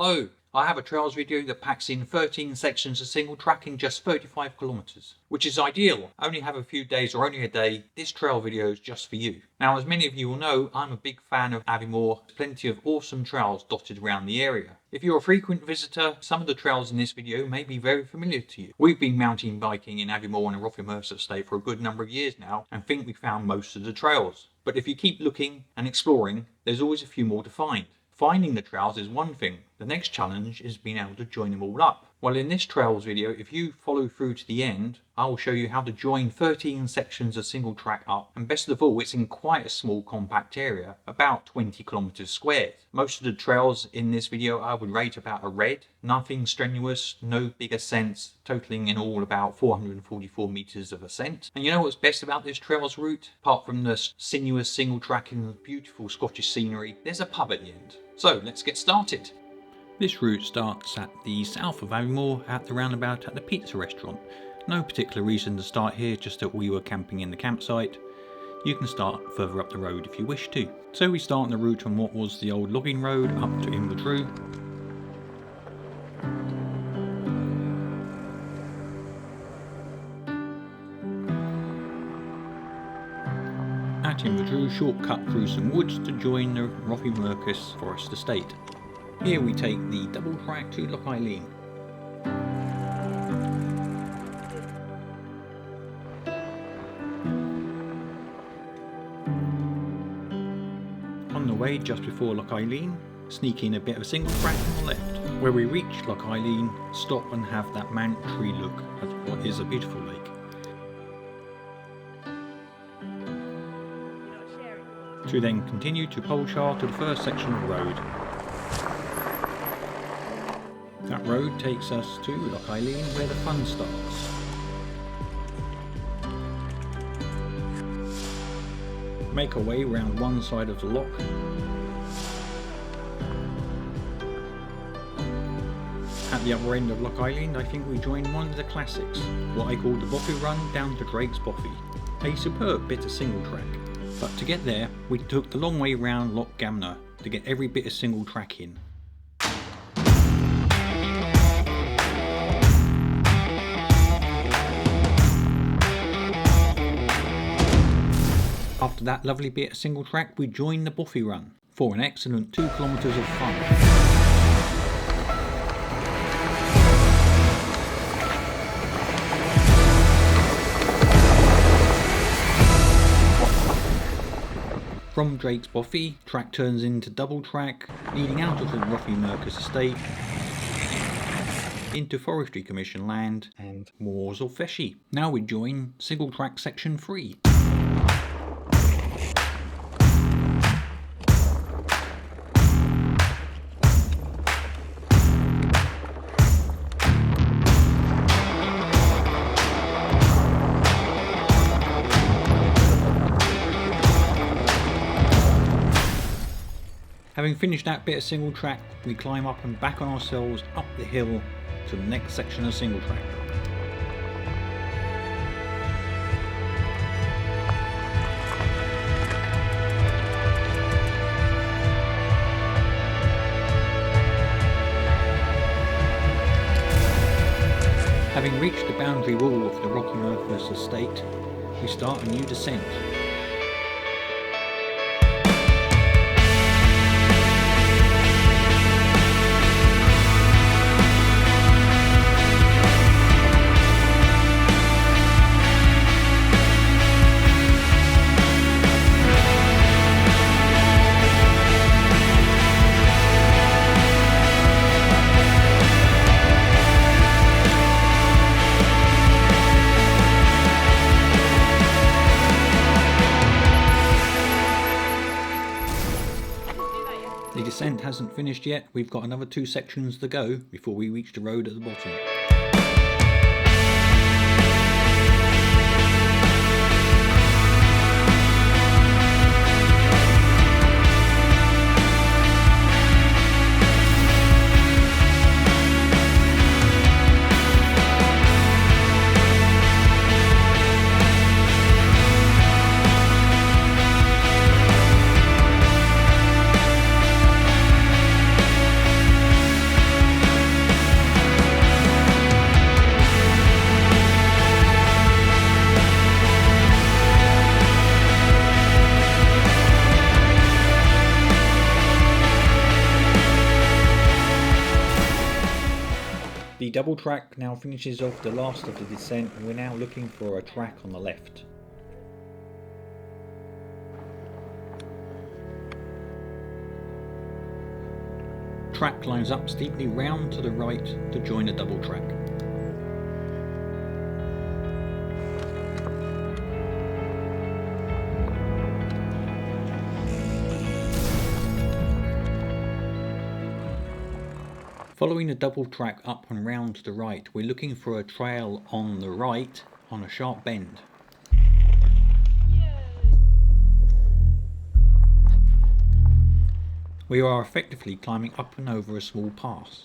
Hello, I have a trails video that packs in 13 sections of single track in just 35 kilometers, which is ideal. I only have a few days or only a day. This trail video is just for you. Now, as many of you will know, I'm a big fan of Aviemore. There's plenty of awesome trails dotted around the area. If you're a frequent visitor, some of the trails in this video may be very familiar to you. We've been mountain biking in Aviemore and Aviemore Estate for a good number of years now and think we found most of the trails. But if you keep looking and exploring, there's always a few more to find. Finding the trails is one thing. The next challenge is being able to join them all up. Well, in this trails video, if you follow through to the end, I will show you how to join 13 sections of single track up, and best of all, it's in quite a small compact area, about 20 kilometers squared. Most of the trails in this video I would rate about a red, nothing strenuous, no big ascents, totaling in all about 444 meters of ascent. And you know what's best about this trails route? Apart from the sinuous single track and the beautiful Scottish scenery, there's a pub at the end. So let's get started. This route starts at the south of Aviemore at the roundabout at the pizza restaurant. No particular reason to start here, just that we were camping in the campsite. You can start further up the road if you wish to. So we start on the route on what was the old logging road up to Invertrue. At Invertrue, shortcut through some woods to join the Aviemore Forest Estate. Here we take the double track to Loch Eileen. On the way just before Loch Eileen, sneak in a bit of a single track on the left. Where we reach Loch Eileen, stop and have that mandatory look at what is a beautiful lake. To then continue to Polchar to the first section of the road. That road takes us to Loch Eileen where the fun starts. Make our way round one side of the loch. At the other end of Loch Eileen, I think we join one of the classics, what I call the Boffy Run down to Drake's Boffy. A superb bit of single track. But to get there, we took the long way round Loch Gamna to get every bit of single track in. After that lovely bit of single track, we joined the Boffy Run for an excellent 2 kilometers of fun. From Drake's Boffy, track turns into double track, leading out of the Aviemore Estate into Forestry Commission land and Moors of Feshie. Now we join single track section 3. Having finished that bit of single track, we climb up and back on ourselves up the hill to the next section of single track. Having reached the boundary wall of the Aviemore Estate, we start a new descent. The descent hasn't finished yet, we've got another 2 sections to go before we reach the road at the bottom. The double track now finishes off the last of the descent, and we're now looking for a track on the left. Track lines up steeply round to the right to join a double track. Following the double track up and round to the right, we're looking for a trail on the right on a sharp bend. We are effectively climbing up and over a small pass.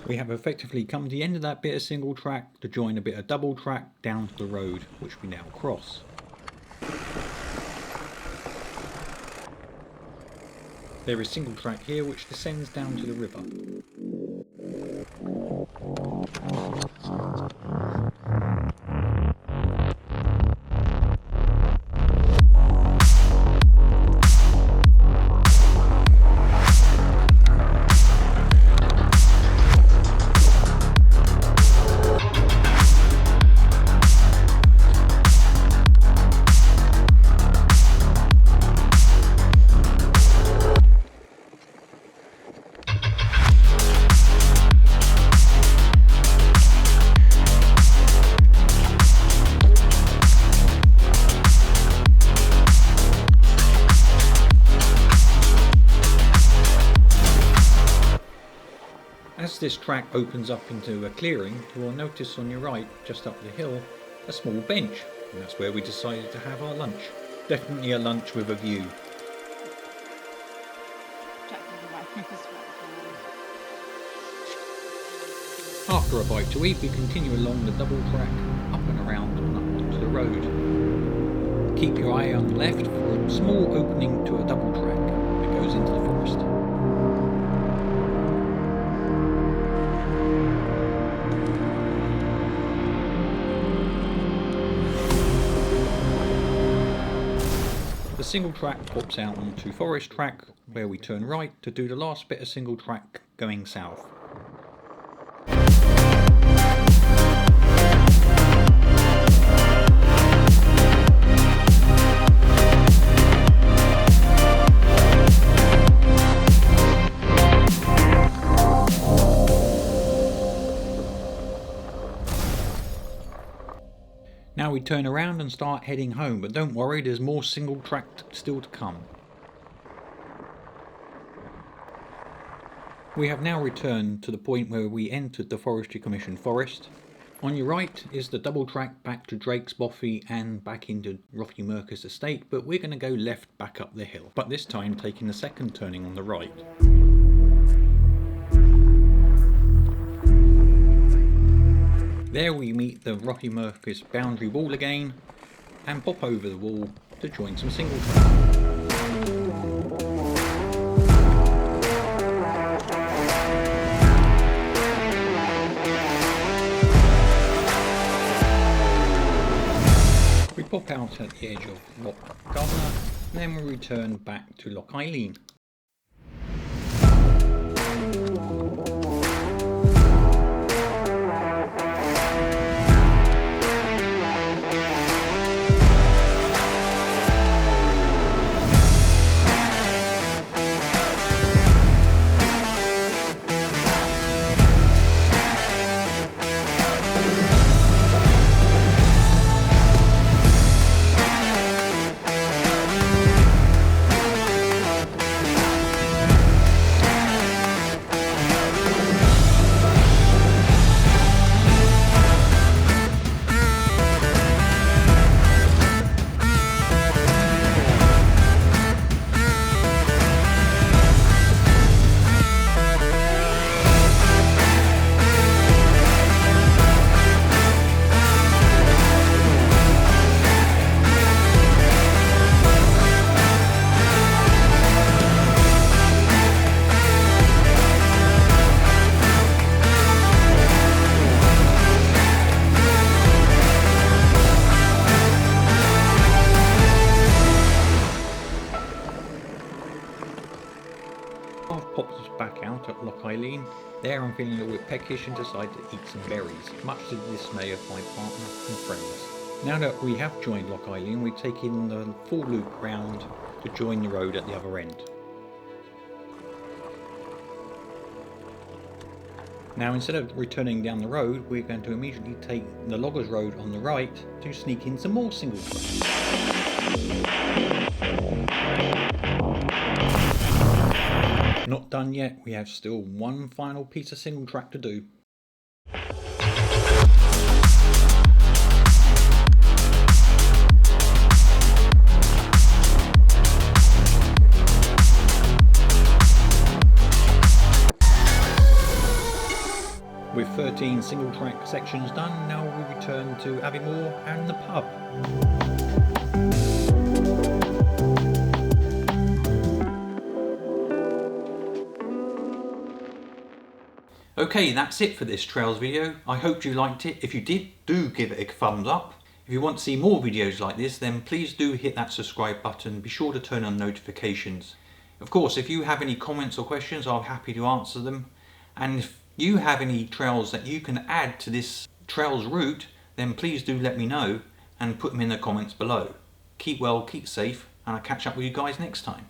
We have effectively come to the end of that bit of single track to join a bit of double track down to the road, which we now cross. There is single track here which descends down to the river. As this track opens up into a clearing, you will notice on your right, just up the hill, a small bench, and that's where we decided to have our lunch. Definitely a lunch with a view. After a bite to eat, we continue along the double track, up and around and up onto the road. Keep your eye on the left for a small opening to a double track that goes into the forest. The single track pops out onto forest track where we turn right to do the last bit of single track going south. Now we turn around and start heading home, but don't worry, there's more single track still to come. We have now returned to the point where we entered the Forestry Commission forest. On your right is the double track back to Drake's Bothy and back into Rocky Merker's estate, but we're going to go left back up the hill, but this time taking the second turning on the right. There we meet the Rocky Merker's boundary wall again and pop over the wall to join some single track. We pop out at the edge of Loch Governor, and then we return back to Loch Eileen. I've popped us back out at Loch Eileen. There I'm feeling a little bit peckish and decided to eat some berries, much to the dismay of my partner and friends. Now that we have joined Loch Eileen, we're taking the full loop round to join the road at the other end. Now instead of returning down the road, we're going to immediately take the Loggers Road on the right to sneak in some more single tracks. Not done yet, we have still one final piece of single track to do. With 13 single track sections done, now we return to Aviemore and the pub. Okay, that's it for this Trails video. I hope you liked it. If you did, do give it a thumbs up. If you want to see more videos like this, then please do hit that subscribe button. Be sure to turn on notifications. Of course, if you have any comments or questions, I'm happy to answer them. And if you have any trails that you can add to this trails route, then please do let me know and put them in the comments below. Keep well, keep safe, and I'll catch up with you guys next time.